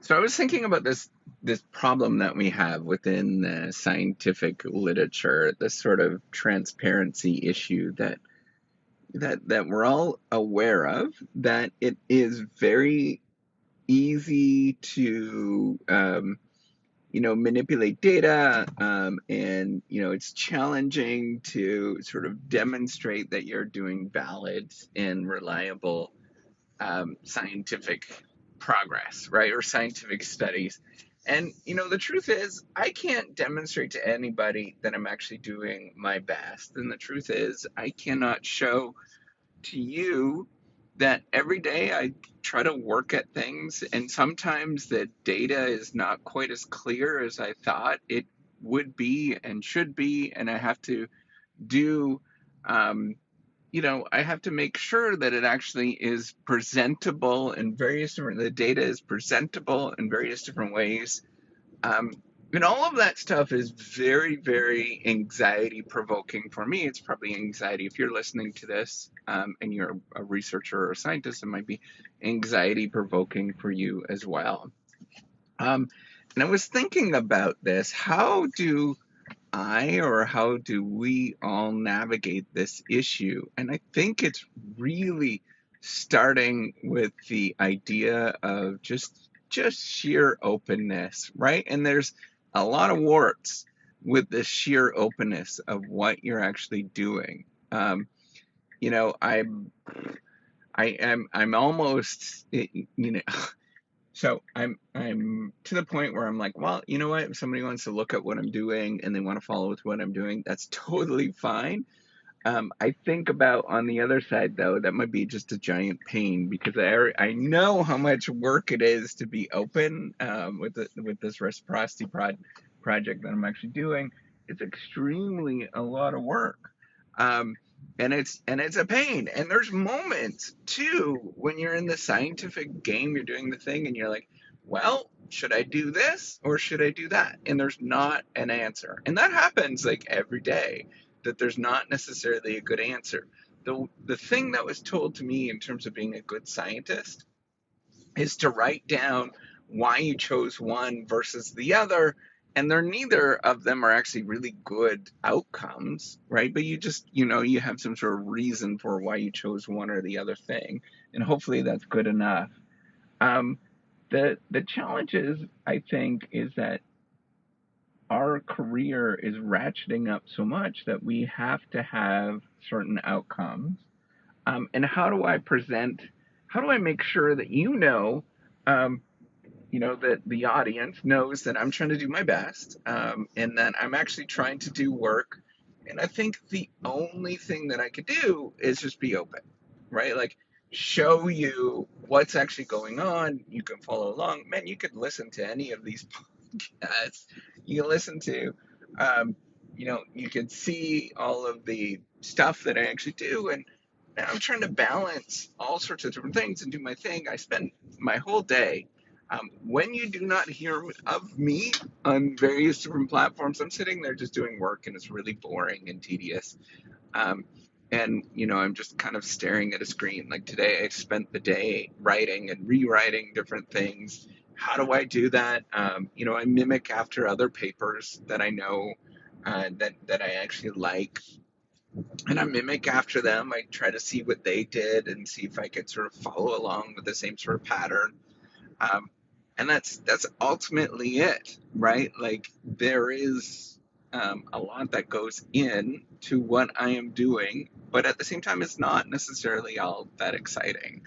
So I was thinking about this problem that we have within the scientific literature, this sort of transparency issue that we're all aware of, that it is very easy to manipulate data, and it's challenging to sort of demonstrate that you're doing valid and reliable scientific progress, right? Or scientific studies. And, the truth is, I can't demonstrate to anybody that I'm actually doing my best. And the truth is, I cannot show to you that every day I try to work at things, and sometimes the data is not quite as clear as I thought it would be and should be. And I have to do um, I have to make sure that it actually is presentable in various different, the data is presentable in various different ways. Um, and all of that stuff is very, very anxiety provoking for me. It's probably anxiety. If you're listening to this and you're a researcher or a scientist, it might be anxiety provoking for you as well. And I was thinking about this. How do we all navigate this issue? And I think it's really starting with the idea of just sheer openness, right? And there's a lot of warts with the sheer openness of what you're actually doing. You know, I'm almost, so I'm to the point where I'm like, well, you know what? If somebody wants to look at what I'm doing and they want to follow with what I'm doing, that's totally fine. I think about on the other side though, that might be just a giant pain because I know how much work it is to be open with this reciprocity project that I'm actually doing. It's extremely a lot of work. Um, and it's a pain. And there's moments too when you're in the scientific game, you're doing the thing, and you're like, well, should I do this or should I do that? And there's not an answer. And that happens like every day, that there's not necessarily a good answer. The thing that was told to me in terms of being a good scientist is to write down why you chose one versus the other, and they're neither of them are actually really good outcomes, right? But you just you have some sort of reason for why you chose one or the other thing, and hopefully that's good enough. um, the challenge is, I think, is that our career is ratcheting up so much that we have to have certain outcomes. And how do I make sure that um, that the audience knows that I'm trying to do my best, and that I'm actually trying to do work. And I think the only thing that I could do is just be open, right? Like, show you what's actually going on. You can follow along. Man, you could listen to any of these podcasts. You can listen to, you can see all of the stuff that I actually do. And I'm trying to balance all sorts of different things and do my thing. I spend my whole day. When you do not hear of me on various different platforms, I'm sitting there just doing work, and it's really boring and tedious. Um, and I'm just kind of staring at a screen. Like today, I spent the day writing and rewriting different things. How do I do that? I mimic after other papers that I know, that I actually like, and I mimic after them. I try to see what they did and see if I could sort of follow along with the same sort of pattern. Um, and that's ultimately it, right? Like, there is a lot that goes in to what I am doing, but at the same time, it's not necessarily all that exciting.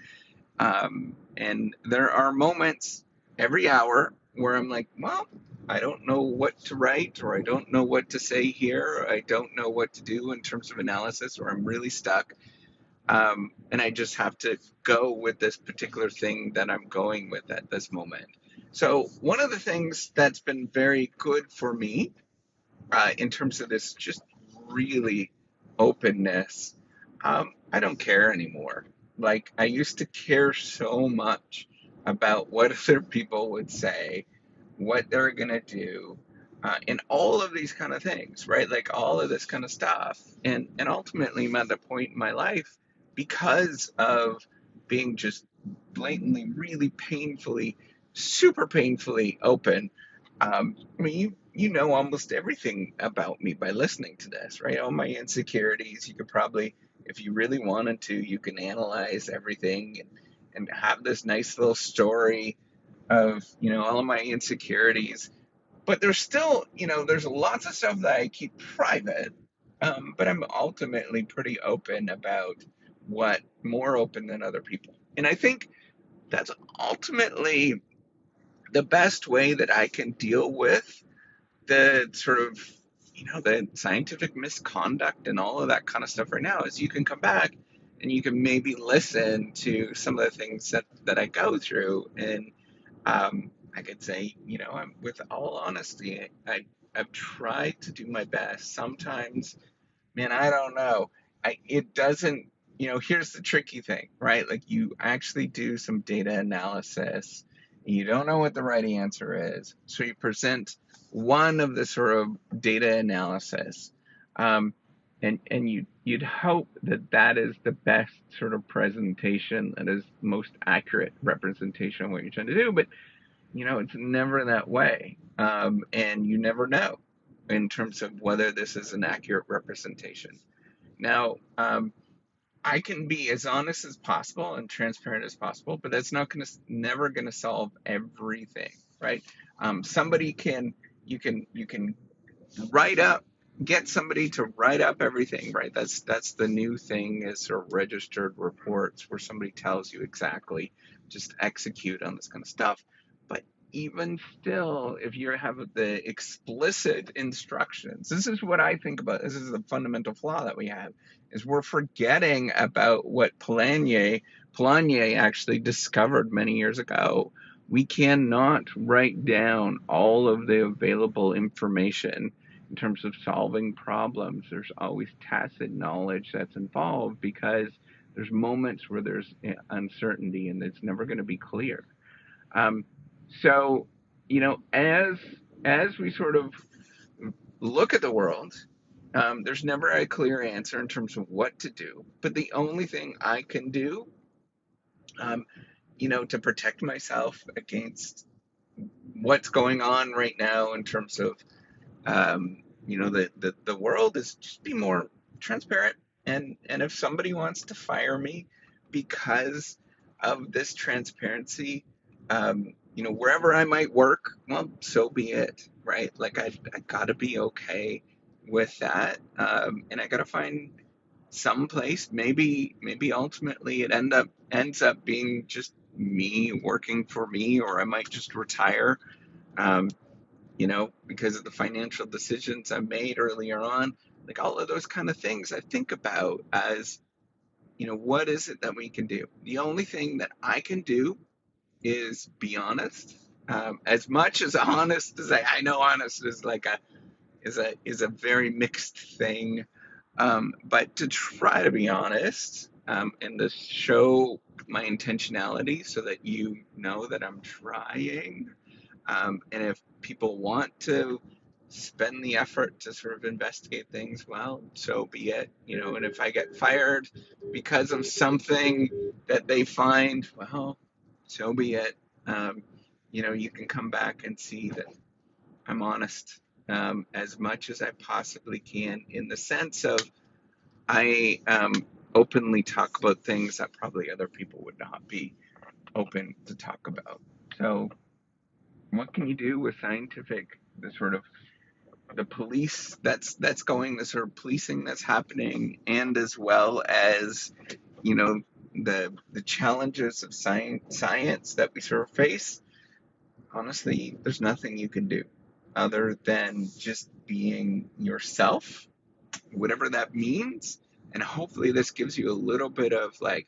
And there are moments every hour where I'm like, well, I don't know what to write, or I don't know what to say here, or I don't know what to do in terms of analysis, or I'm really stuck. And I just have to go with this particular thing that I'm going with at this moment. So, one of the things that's been very good for me, in terms of this just really openness, I don't care anymore. Like, I used to care so much about what other people would say, what they're going to do, and all of these kind of things, right? Like, all of this kind of stuff. And ultimately, I'm at the point in my life, because of being just blatantly, really painfully super painfully open. I mean, you know almost everything about me by listening to this, right? All my insecurities, you could probably, if you really wanted to, you can analyze everything and have this nice little story of, all of my insecurities. But there's still, there's lots of stuff that I keep private. But I'm ultimately pretty open about what, more open than other people. And I think that's ultimately the best way that I can deal with the sort of, the scientific misconduct and all of that kind of stuff right now is you can come back and you can maybe listen to some of the things that I go through. And I could say, with all honesty, I've tried to do my best. Sometimes, man, I don't know. It doesn't, here's the tricky thing, right? Like you actually do some data analysis and you don't know what the right answer is. So you present one of the sort of data analysis. And you'd hope that that is the best sort of presentation, that is most accurate representation of what you're trying to do. But it's never that way. And you never know in terms of whether this is an accurate representation. Now, I can be as honest as possible and transparent as possible, but that's never going to solve everything, right? Somebody can, you can write up, get somebody to write up everything, right? That's the new thing is sort of registered reports where somebody tells you exactly, just execute on this kind of stuff. But even still, if you have the explicit instructions, this is what I think about. This is the fundamental flaw that we have, is we're forgetting about what Polanyi actually discovered many years ago. We cannot write down all of the available information in terms of solving problems. There's always tacit knowledge that's involved because there's moments where there's uncertainty and it's never going to be clear. So, as we sort of look at the world, there's never a clear answer in terms of what to do. But the only thing I can do, to protect myself against what's going on right now in terms of, the world is just be more transparent. And if somebody wants to fire me because of this transparency, wherever I might work, well, so be it, right? Like I gotta be okay with that, and I gotta find some place. Maybe ultimately it ends up being just me working for me, or I might just retire, um, because of the financial decisions I made earlier on. Like all of those kind of things I think about as, what is it that we can do? The only thing that I can do is be honest. As much as honest as I know, honest is like a very mixed thing. But to try to be honest, and to show my intentionality so that you know that I'm trying. And if people want to spend the effort to sort of investigate things, well, so be it. And if I get fired because of something that they find, well, so be it. Um, you can come back and see that I'm honest, as much as I possibly can, in the sense of I openly talk about things that probably other people would not be open to talk about. So, what can you do with the sort of the police that's going, the sort of policing that's happening, and as well as the challenges of science that we sort of face? Honestly, there's nothing you can do other than just being yourself, whatever that means. And hopefully, this gives you a little bit of like,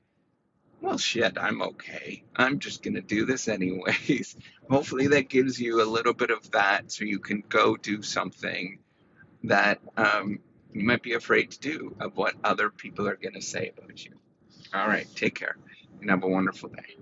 well, shit, I'm okay. I'm just going to do this anyways. Hopefully, that gives you a little bit of that so you can go do something that you might be afraid to do, of what other people are going to say about you. All right, take care and have a wonderful day.